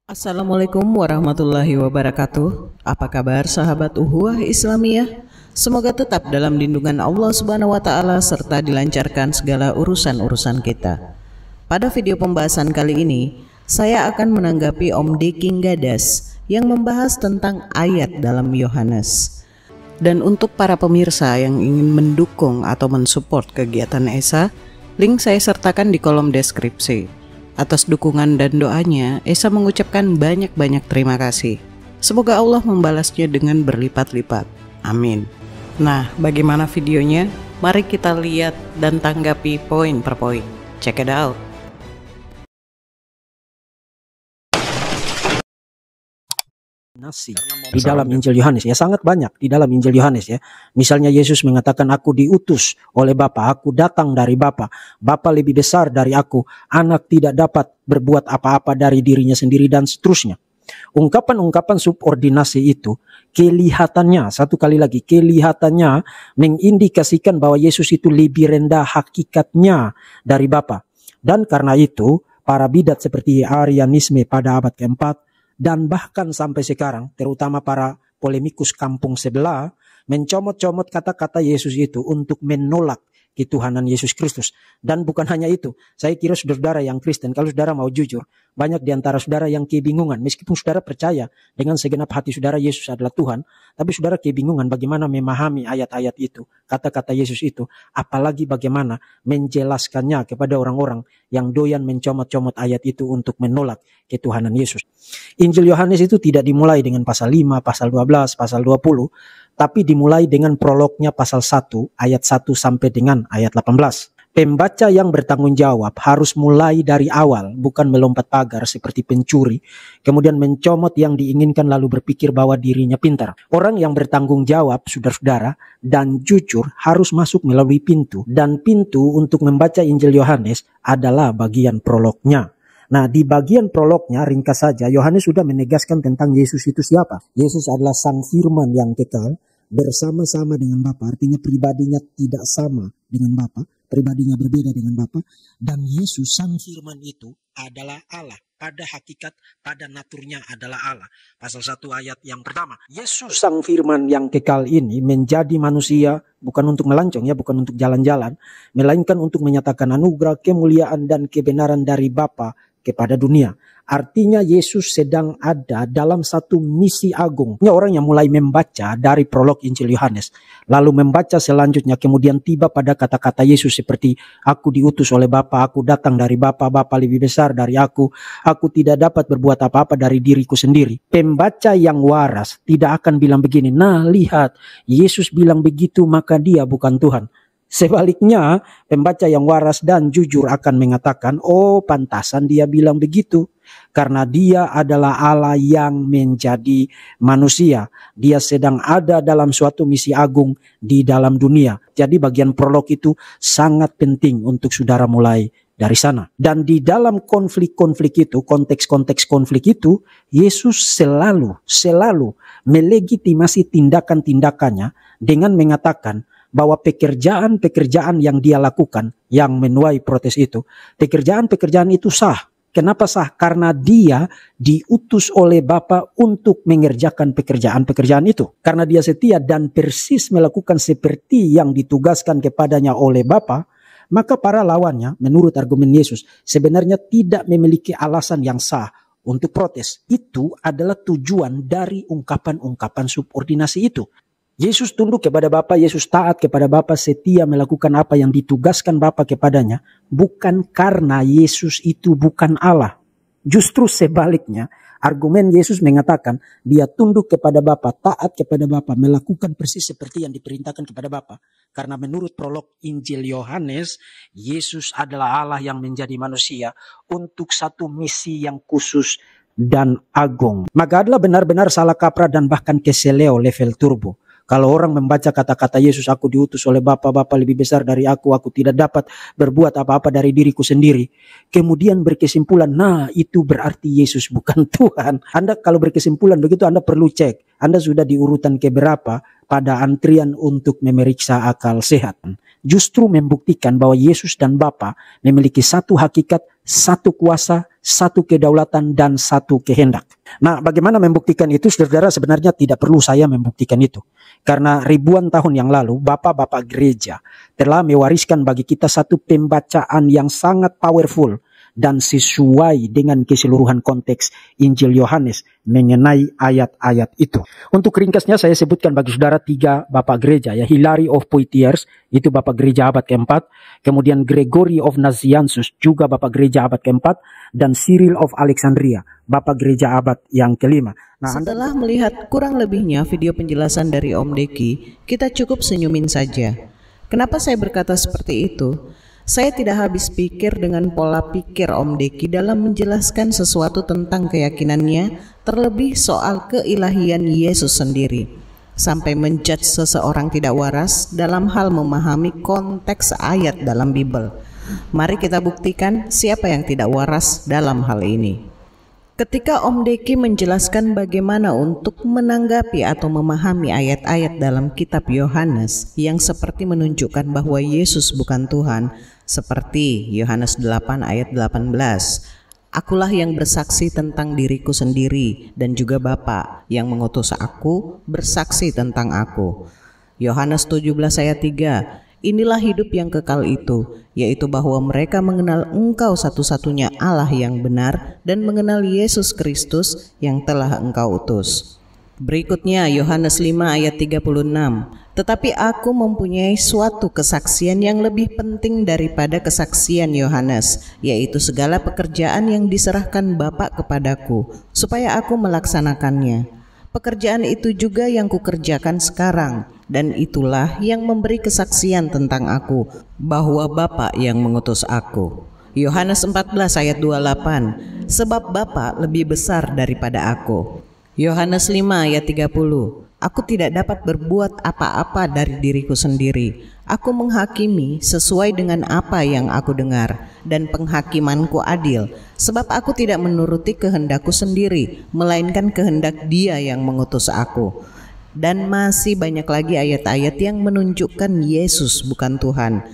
Assalamualaikum warahmatullahi wabarakatuh. Apa kabar sahabat Uhuwah Islamiyah? Semoga tetap dalam lindungan Allah Subhanahu wa taala serta dilancarkan segala urusan-urusan kita. Pada video pembahasan kali ini, saya akan menanggapi Om Deking Gadas yang membahas tentang ayat dalam Yohanes. Dan untuk para pemirsa yang ingin mendukung atau mensupport kegiatan ESA, link saya sertakan di kolom deskripsi. Atas dukungan dan doanya, Esa mengucapkan banyak-banyak terima kasih. Semoga Allah membalasnya dengan berlipat-lipat. Amin. Nah, bagaimana videonya? Mari kita lihat dan tanggapi poin per poin. Check it out. Nasi di dalam Injil Yohanes ya, sangat banyak di dalam Injil Yohanes ya. Misalnya Yesus mengatakan, aku diutus oleh Bapa, aku datang dari Bapa, Bapa lebih besar dari aku, anak tidak dapat berbuat apa-apa dari dirinya sendiri, dan seterusnya. Ungkapan-ungkapan subordinasi itu kelihatannya, satu kali lagi, kelihatannya mengindikasikan bahwa Yesus itu lebih rendah hakikatnya dari Bapa. Dan karena itu para bidat seperti Arianisme pada abad keempat dan bahkan sampai sekarang, terutama para polemikus kampung sebelah, mencomot-comot kata-kata Yesus itu untuk menolak ketuhanan Yesus Kristus. Dan bukan hanya itu, saya kira saudara yang Kristen, kalau saudara mau jujur, banyak di antara saudara yang kebingungan, meskipun saudara percaya dengan segenap hati saudara Yesus adalah Tuhan, tapi saudara kebingungan bagaimana memahami ayat-ayat itu, kata-kata Yesus itu, apalagi bagaimana menjelaskannya kepada orang-orang yang doyan mencomot-comot ayat itu untuk menolak ketuhanan Yesus. Injil Yohanes itu tidak dimulai dengan pasal 5, pasal 12, pasal 20, tapi dimulai dengan prolognya pasal 1, ayat 1 sampai dengan ayat 18. Pembaca yang bertanggung jawab harus mulai dari awal, bukan melompat pagar seperti pencuri, kemudian mencomot yang diinginkan lalu berpikir bahwa dirinya pintar. Orang yang bertanggung jawab, saudara-saudara, dan jujur harus masuk melalui pintu. Dan pintu untuk membaca Injil Yohanes adalah bagian prolognya. Nah, di bagian prolognya, ringkas saja, Yohanes sudah menegaskan tentang Yesus itu siapa. Yesus adalah Sang Firman yang kekal, bersama-sama dengan Bapa, artinya pribadinya tidak sama dengan Bapa, pribadinya berbeda dengan Bapa, dan Yesus Sang Firman itu adalah Allah, pada hakikat, pada naturnya adalah Allah. Pasal 1 ayat yang pertama, Yesus Sang Firman yang kekal ini menjadi manusia bukan untuk melancong ya, bukan untuk jalan-jalan, melainkan untuk menyatakan anugerah, kemuliaan dan kebenaran dari Bapa kepada dunia. Artinya Yesus sedang ada dalam satu misi agung. Ini orang yang mulai membaca dari prolog Injil Yohanes, lalu membaca selanjutnya, kemudian tiba pada kata-kata Yesus seperti, aku diutus oleh Bapa, aku datang dari Bapa, Bapa lebih besar dari aku tidak dapat berbuat apa-apa dari diriku sendiri. Pembaca yang waras tidak akan bilang begini, nah lihat, Yesus bilang begitu maka dia bukan Tuhan. Sebaliknya, pembaca yang waras dan jujur akan mengatakan, oh pantasan dia bilang begitu. Karena dia adalah Allah yang menjadi manusia. Dia sedang ada dalam suatu misi agung di dalam dunia. Jadi bagian prolog itu sangat penting untuk saudara mulai dari sana. Dan di dalam konflik-konflik itu, konteks-konteks konflik itu, Yesus selalu melegitimasi tindakan-tindakannya dengan mengatakan bahwa pekerjaan-pekerjaan yang dia lakukan, yang menuai protes itu, pekerjaan-pekerjaan itu sah. Kenapa sah? Karena dia diutus oleh Bapa untuk mengerjakan pekerjaan-pekerjaan itu. Karena dia setia dan persis melakukan seperti yang ditugaskan kepadanya oleh Bapa, maka para lawannya, menurut argumen Yesus, sebenarnya tidak memiliki alasan yang sah untuk protes. Itu adalah tujuan dari ungkapan-ungkapan subordinasi itu. Yesus tunduk kepada Bapa, Yesus taat kepada Bapa, setia melakukan apa yang ditugaskan Bapa kepadanya, bukan karena Yesus itu bukan Allah. Justru sebaliknya, argumen Yesus mengatakan dia tunduk kepada Bapa, taat kepada Bapa, melakukan persis seperti yang diperintahkan kepada Bapa. Karena menurut prolog Injil Yohanes, Yesus adalah Allah yang menjadi manusia untuk satu misi yang khusus dan agung. Maka adalah benar-benar salah kaprah dan bahkan keseleo level turbo kalau orang membaca kata-kata Yesus, aku diutus oleh Bapa, Bapa lebih besar dari aku tidak dapat berbuat apa-apa dari diriku sendiri. Kemudian berkesimpulan, nah itu berarti Yesus bukan Tuhan. Anda kalau berkesimpulan begitu, Anda perlu cek. Anda sudah di urutan keberapa pada antrian untuk memeriksa akal sehat. justru membuktikan bahwa Yesus dan Bapa memiliki satu hakikat, satu kuasa, satu kedaulatan, dan satu kehendak. Nah, bagaimana membuktikan itu, saudara? Sebenarnya tidak perlu saya membuktikan itu. Karena ribuan tahun yang lalu, bapak-bapak gereja telah mewariskan bagi kita satu pembacaan yang sangat powerful dan sesuai dengan keseluruhan konteks Injil Yohanes mengenai ayat-ayat itu. Untuk ringkasnya saya sebutkan bagi saudara 3 bapak gereja, ya. Hilary of Poitiers, itu bapak gereja abad keempat. Kemudian Gregory of Nazianzus, juga bapak gereja abad keempat. Dan Cyril of Alexandria, bapak gereja abad yang kelima. Nah, setelah melihat kurang lebihnya video penjelasan dari Om Deki, kita cukup senyumin saja. Kenapa saya berkata seperti itu? Saya tidak habis pikir dengan pola pikir Om Deki dalam menjelaskan sesuatu tentang keyakinannya, terlebih soal keilahian Yesus sendiri, sampai menjudge seseorang tidak waras dalam hal memahami konteks ayat dalam Bible. Mari kita buktikan siapa yang tidak waras dalam hal ini. Ketika Om Deki menjelaskan bagaimana untuk menanggapi atau memahami ayat-ayat dalam kitab Yohanes yang seperti menunjukkan bahwa Yesus bukan Tuhan, seperti Yohanes 8 ayat 18, "Akulah yang bersaksi tentang diriku sendiri dan juga Bapa yang mengutus aku bersaksi tentang aku." Yohanes 17 ayat 3, "Inilah hidup yang kekal itu, yaitu bahwa mereka mengenal Engkau satu-satunya Allah yang benar dan mengenal Yesus Kristus yang telah Engkau utus." Berikutnya Yohanes 5 ayat 36, "Tetapi aku mempunyai suatu kesaksian yang lebih penting daripada kesaksian Yohanes, yaitu segala pekerjaan yang diserahkan Bapa kepadaku, supaya aku melaksanakannya. Pekerjaan itu juga yang kukerjakan sekarang, dan itulah yang memberi kesaksian tentang aku, bahwa Bapa yang mengutus aku." Yohanes 14 ayat 28, "Sebab Bapa lebih besar daripada aku." Yohanes 5 ayat 30, "Aku tidak dapat berbuat apa-apa dari diriku sendiri. Aku menghakimi sesuai dengan apa yang aku dengar, dan penghakimanku adil, sebab aku tidak menuruti kehendakku sendiri, melainkan kehendak Dia yang mengutus aku." Dan masih banyak lagi ayat-ayat yang menunjukkan Yesus bukan Tuhan.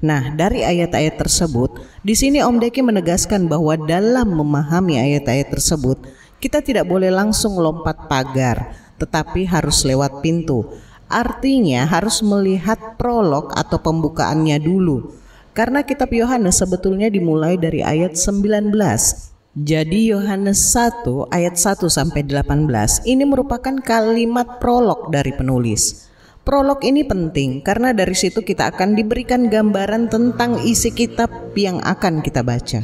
Nah, dari ayat-ayat tersebut, di sini Om Deki menegaskan bahwa dalam memahami ayat-ayat tersebut, kita tidak boleh langsung lompat pagar, tetapi harus lewat pintu. Artinya harus melihat prolog atau pembukaannya dulu. Karena kitab Yohanes sebetulnya dimulai dari ayat 19. Jadi Yohanes 1 ayat 1 sampai 18 ini merupakan kalimat prolog dari penulis. Prolog ini penting karena dari situ kita akan diberikan gambaran tentang isi kitab yang akan kita baca.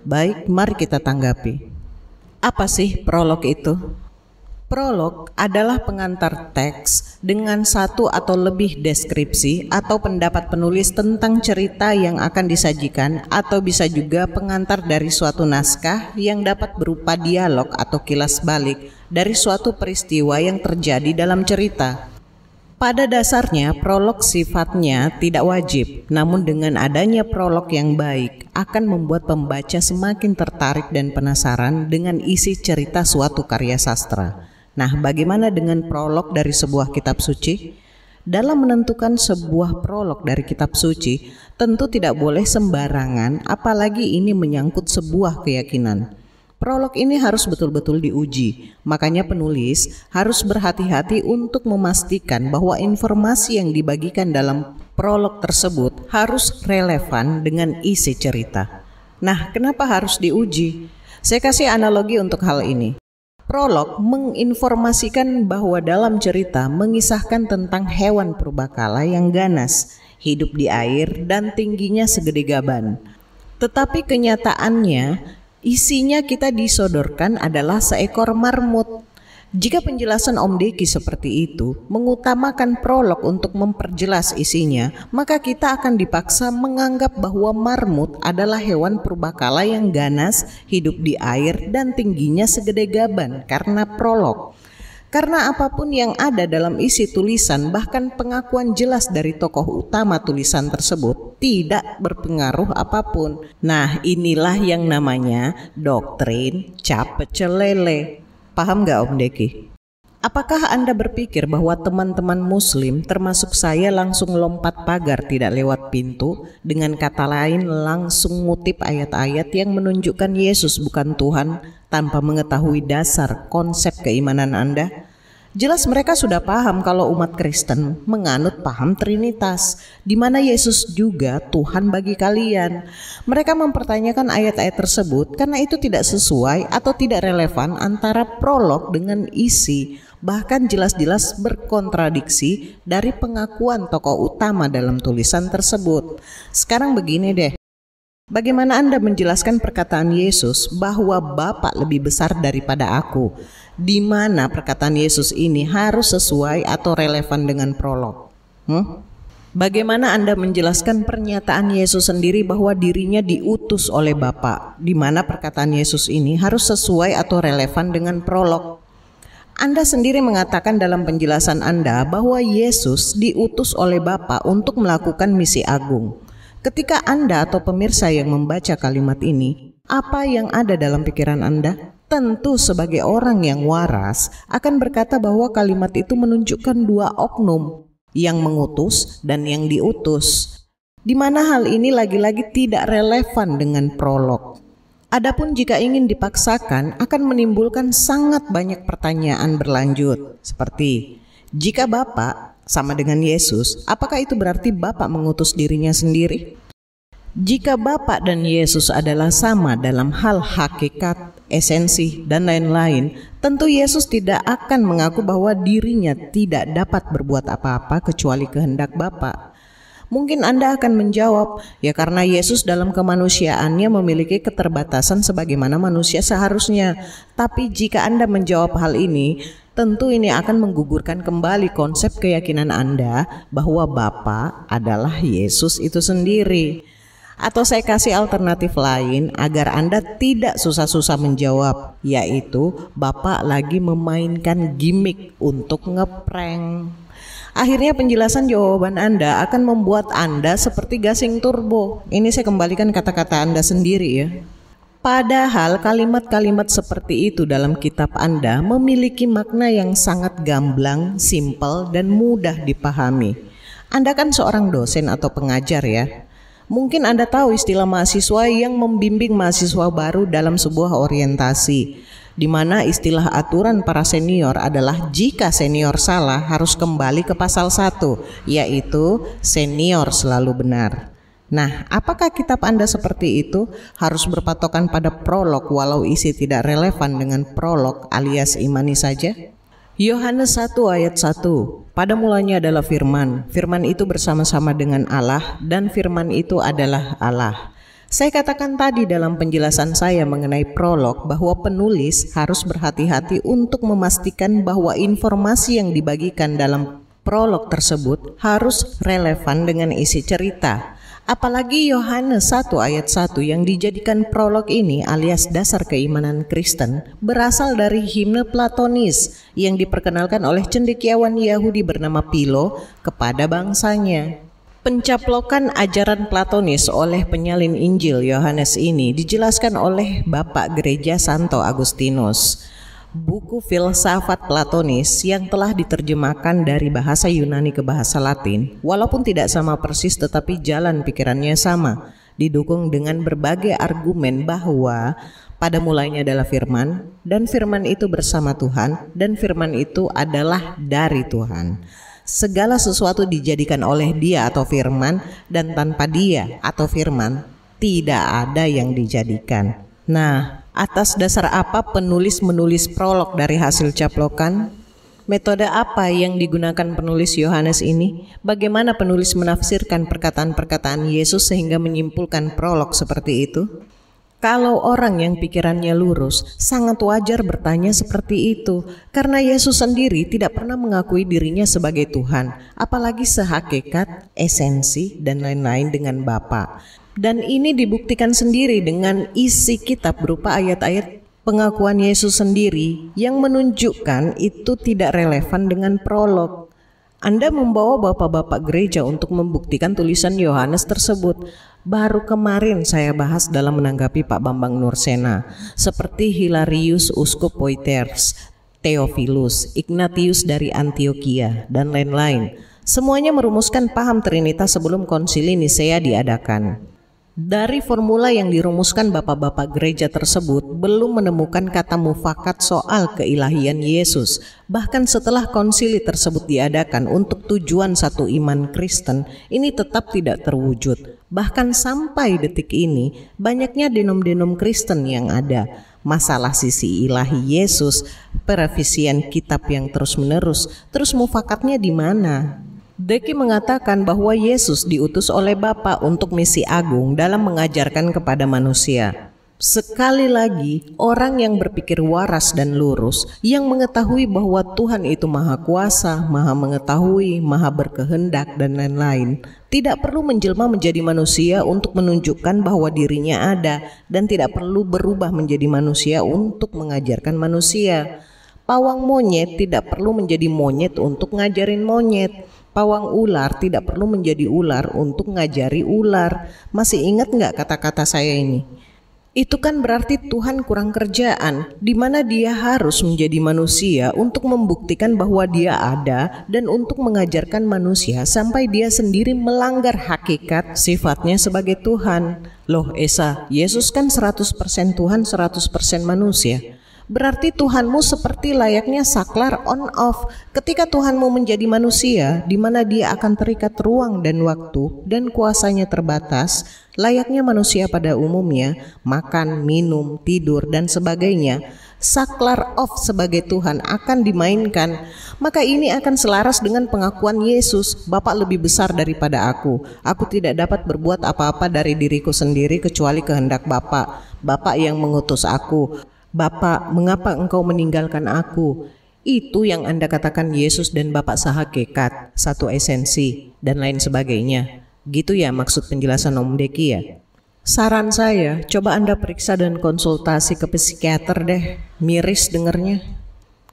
Baik, mari kita tanggapi. Apa sih prolog itu? Prolog adalah pengantar teks dengan satu atau lebih deskripsi atau pendapat penulis tentang cerita yang akan disajikan, atau bisa juga pengantar dari suatu naskah yang dapat berupa dialog atau kilas balik dari suatu peristiwa yang terjadi dalam cerita. Pada dasarnya prolog sifatnya tidak wajib, namun dengan adanya prolog yang baik akan membuat pembaca semakin tertarik dan penasaran dengan isi cerita suatu karya sastra. Nah, bagaimana dengan prolog dari sebuah kitab suci? Dalam menentukan sebuah prolog dari kitab suci, tentu tidak boleh sembarangan, apalagi ini menyangkut sebuah keyakinan. Prolog ini harus betul-betul diuji, makanya penulis harus berhati-hati untuk memastikan bahwa informasi yang dibagikan dalam prolog tersebut harus relevan dengan isi cerita. Nah, kenapa harus diuji? Saya kasih analogi untuk hal ini. Prolog menginformasikan bahwa dalam cerita mengisahkan tentang hewan purbakala yang ganas, hidup di air dan tingginya segede gaban. Tetapi kenyataannya isinya kita disodorkan adalah seekor marmut. Jika penjelasan Om Deki seperti itu mengutamakan prolog untuk memperjelas isinya, maka kita akan dipaksa menganggap bahwa marmut adalah hewan purbakala yang ganas, hidup di air, dan tingginya segede gaban karena prolog. Karena apapun yang ada dalam isi tulisan, bahkan pengakuan jelas dari tokoh utama tulisan tersebut tidak berpengaruh apapun. Nah, inilah yang namanya doktrin cap pecel lele. Paham gak Om Deki? Apakah Anda berpikir bahwa teman-teman Muslim, termasuk saya, langsung lompat pagar tidak lewat pintu? Dengan kata lain, langsung ngutip ayat-ayat yang menunjukkan Yesus bukan Tuhan tanpa mengetahui dasar konsep keimanan Anda? Jelas mereka sudah paham kalau umat Kristen menganut paham Trinitas, di mana Yesus juga Tuhan bagi kalian. Mereka mempertanyakan ayat-ayat tersebut karena itu tidak sesuai atau tidak relevan antara prolog dengan isi, bahkan jelas-jelas berkontradiksi dari pengakuan tokoh utama dalam tulisan tersebut. Sekarang begini deh. Bagaimana Anda menjelaskan perkataan Yesus bahwa Bapa lebih besar daripada aku? Di mana perkataan Yesus ini harus sesuai atau relevan dengan prolog? Bagaimana Anda menjelaskan pernyataan Yesus sendiri bahwa dirinya diutus oleh Bapa? Di mana perkataan Yesus ini harus sesuai atau relevan dengan prolog? Anda sendiri mengatakan dalam penjelasan Anda bahwa Yesus diutus oleh Bapa untuk melakukan misi agung. Ketika Anda atau pemirsa yang membaca kalimat ini, apa yang ada dalam pikiran Anda? Tentu sebagai orang yang waras akan berkata bahwa kalimat itu menunjukkan dua oknum, yang mengutus dan yang diutus, di mana hal ini lagi-lagi tidak relevan dengan prolog. Adapun jika ingin dipaksakan akan menimbulkan sangat banyak pertanyaan berlanjut, seperti jika Bapa sama dengan Yesus, apakah itu berarti Bapa mengutus dirinya sendiri? Jika Bapa dan Yesus adalah sama dalam hal hakikat, esensi, dan lain-lain, tentu Yesus tidak akan mengaku bahwa dirinya tidak dapat berbuat apa-apa kecuali kehendak Bapa. Mungkin Anda akan menjawab, ya karena Yesus dalam kemanusiaannya memiliki keterbatasan sebagaimana manusia seharusnya. Tapi jika Anda menjawab hal ini, tentu ini akan menggugurkan kembali konsep keyakinan Anda bahwa Bapa adalah Yesus itu sendiri. Atau saya kasih alternatif lain agar Anda tidak susah-susah menjawab, yaitu Bapak lagi memainkan gimmick untuk ngeprank. Akhirnya penjelasan jawaban Anda akan membuat Anda seperti gasing turbo. Ini saya kembalikan kata-kata Anda sendiri ya. Padahal kalimat-kalimat seperti itu dalam kitab Anda memiliki makna yang sangat gamblang, simpel, dan mudah dipahami. Anda kan seorang dosen atau pengajar ya. Mungkin Anda tahu istilah mahasiswa yang membimbing mahasiswa baru dalam sebuah orientasi, di mana istilah aturan para senior adalah jika senior salah harus kembali ke pasal 1, yaitu senior selalu benar. Nah, apakah kitab Anda seperti itu? Harus berpatokan pada prolog walau isi tidak relevan dengan prolog alias imani saja? Yohanes 1 ayat 1, pada mulanya adalah firman, firman itu bersama-sama dengan Allah dan firman itu adalah Allah. Saya katakan tadi dalam penjelasan saya mengenai prolog bahwa penulis harus berhati-hati untuk memastikan bahwa informasi yang dibagikan dalam prolog tersebut harus relevan dengan isi cerita. Apalagi Yohanes 1 ayat 1 yang dijadikan prolog ini alias dasar keimanan Kristen berasal dari himne Platonis yang diperkenalkan oleh cendekiawan Yahudi bernama Philo kepada bangsanya. Pencaplokan ajaran Platonis oleh penyalin Injil Yohanes ini dijelaskan oleh Bapak Gereja Santo Agustinus. Buku filsafat Platonis yang telah diterjemahkan dari bahasa Yunani ke bahasa Latin, walaupun tidak sama persis tetapi jalan pikirannya sama, didukung dengan berbagai argumen bahwa pada mulanya adalah firman, dan firman itu bersama Tuhan, dan firman itu adalah dari Tuhan. Segala sesuatu dijadikan oleh Dia atau firman, dan tanpa Dia atau firman tidak ada yang dijadikan. Nah, atas dasar apa penulis menulis prolog dari hasil caplokan? Metode apa yang digunakan penulis Yohanes ini? Bagaimana penulis menafsirkan perkataan-perkataan Yesus sehingga menyimpulkan prolog seperti itu? Kalau orang yang pikirannya lurus, sangat wajar bertanya seperti itu, karena Yesus sendiri tidak pernah mengakui dirinya sebagai Tuhan, apalagi sehakikat, esensi, dan lain-lain dengan Bapa. Dan ini dibuktikan sendiri dengan isi kitab berupa ayat-ayat pengakuan Yesus sendiri yang menunjukkan itu tidak relevan dengan prolog. Anda membawa bapak-bapak gereja untuk membuktikan tulisan Yohanes tersebut. Baru kemarin saya bahas dalam menanggapi Pak Bambang Nursena, seperti Hilarius Uskup Poitiers, Theophilus, Ignatius dari Antioquia, dan lain-lain. Semuanya merumuskan paham Trinitas sebelum konsili Nisea diadakan. Dari formula yang dirumuskan bapak-bapak gereja tersebut belum menemukan kata mufakat soal keilahian Yesus. Bahkan setelah konsili tersebut diadakan untuk tujuan satu iman Kristen, ini tetap tidak terwujud. Bahkan sampai detik ini, banyaknya denom-denom Kristen yang ada. Masalah sisi ilahi Yesus, perevisian kitab yang terus-menerus, terus mufakatnya di mana? Deki mengatakan bahwa Yesus diutus oleh Bapa untuk misi agung dalam mengajarkan kepada manusia. Sekali lagi, orang yang berpikir waras dan lurus, yang mengetahui bahwa Tuhan itu maha kuasa, maha mengetahui, maha berkehendak, dan lain-lain, tidak perlu menjelma menjadi manusia untuk menunjukkan bahwa dirinya ada, dan tidak perlu berubah menjadi manusia untuk mengajarkan manusia. Pawang monyet tidak perlu menjadi monyet untuk ngajarin monyet. Pawang ular tidak perlu menjadi ular untuk ngajari ular. Masih ingat nggak kata-kata saya ini? Itu kan berarti Tuhan kurang kerjaan, di mana Dia harus menjadi manusia untuk membuktikan bahwa Dia ada dan untuk mengajarkan manusia sampai Dia sendiri melanggar hakikat sifatnya sebagai Tuhan. Loh Esa, Yesus kan 100% Tuhan, 100% manusia. Berarti Tuhanmu seperti layaknya saklar on off. Ketika Tuhanmu menjadi manusia, di mana Dia akan terikat ruang dan waktu dan kuasanya terbatas, layaknya manusia pada umumnya, makan, minum, tidur, dan sebagainya, saklar off sebagai Tuhan akan dimainkan. Maka ini akan selaras dengan pengakuan Yesus, Bapa lebih besar daripada aku. Aku tidak dapat berbuat apa-apa dari diriku sendiri kecuali kehendak Bapa. Bapa yang mengutus aku. Bapa, mengapa engkau meninggalkan aku? Itu yang Anda katakan Yesus dan Bapa sehakikat, satu esensi, dan lain sebagainya. Gitu ya maksud penjelasan Om Deki ya? Saran saya, coba Anda periksa dan konsultasi ke psikiater deh. Miris dengernya.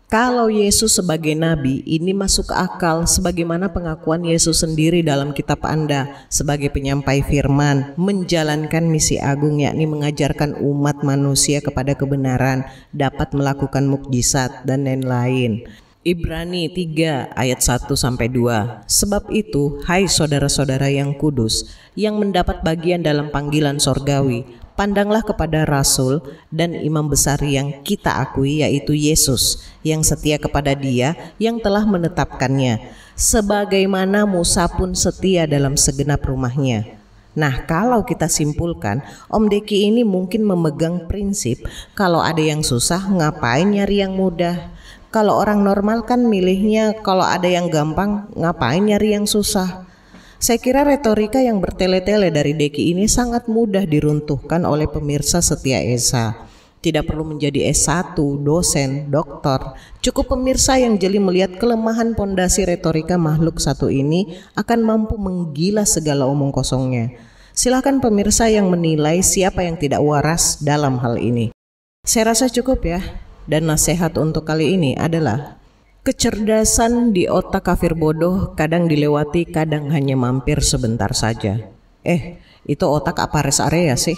Kalau Yesus sebagai nabi, ini masuk akal sebagaimana pengakuan Yesus sendiri dalam kitab Anda sebagai penyampai firman, menjalankan misi agung yakni mengajarkan umat manusia kepada kebenaran, dapat melakukan mukjizat dan lain-lain. Ibrani 3 ayat 1-2. Sebab itu, hai saudara-saudara yang kudus, yang mendapat bagian dalam panggilan sorgawi, pandanglah kepada Rasul dan Imam Besar yang kita akui, yaitu Yesus, yang setia kepada Dia yang telah menetapkannya, sebagaimana Musa pun setia dalam segenap rumahnya. Nah, kalau kita simpulkan, Om Deki ini mungkin memegang prinsip kalau ada yang susah ngapain nyari yang mudah. Kalau orang normal kan milihnya kalau ada yang gampang ngapain nyari yang susah. Saya kira retorika yang bertele-tele dari Deki ini sangat mudah diruntuhkan oleh pemirsa setia Esa. Tidak perlu menjadi S1, dosen, doktor. Cukup pemirsa yang jeli melihat kelemahan pondasi retorika makhluk satu ini akan mampu menggilas segala omong kosongnya. Silakan pemirsa yang menilai siapa yang tidak waras dalam hal ini. Saya rasa cukup ya. Dan nasihat untuk kali ini adalah kecerdasan di otak kafir bodoh kadang dilewati, kadang hanya mampir sebentar saja. Itu otak apa rest area sih?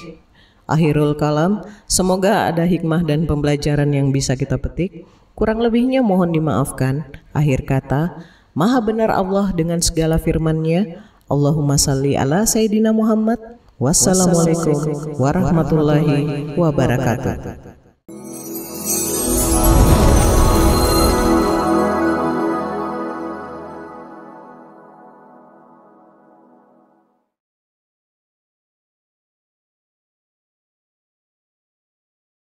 Akhirul kalam, semoga ada hikmah dan pembelajaran yang bisa kita petik. Kurang lebihnya mohon dimaafkan. Akhir kata, Maha benar Allah dengan segala firman-Nya. Allahumma salli ala Sayyidina Muhammad. Wassalamualaikum warahmatullahi wabarakatuh.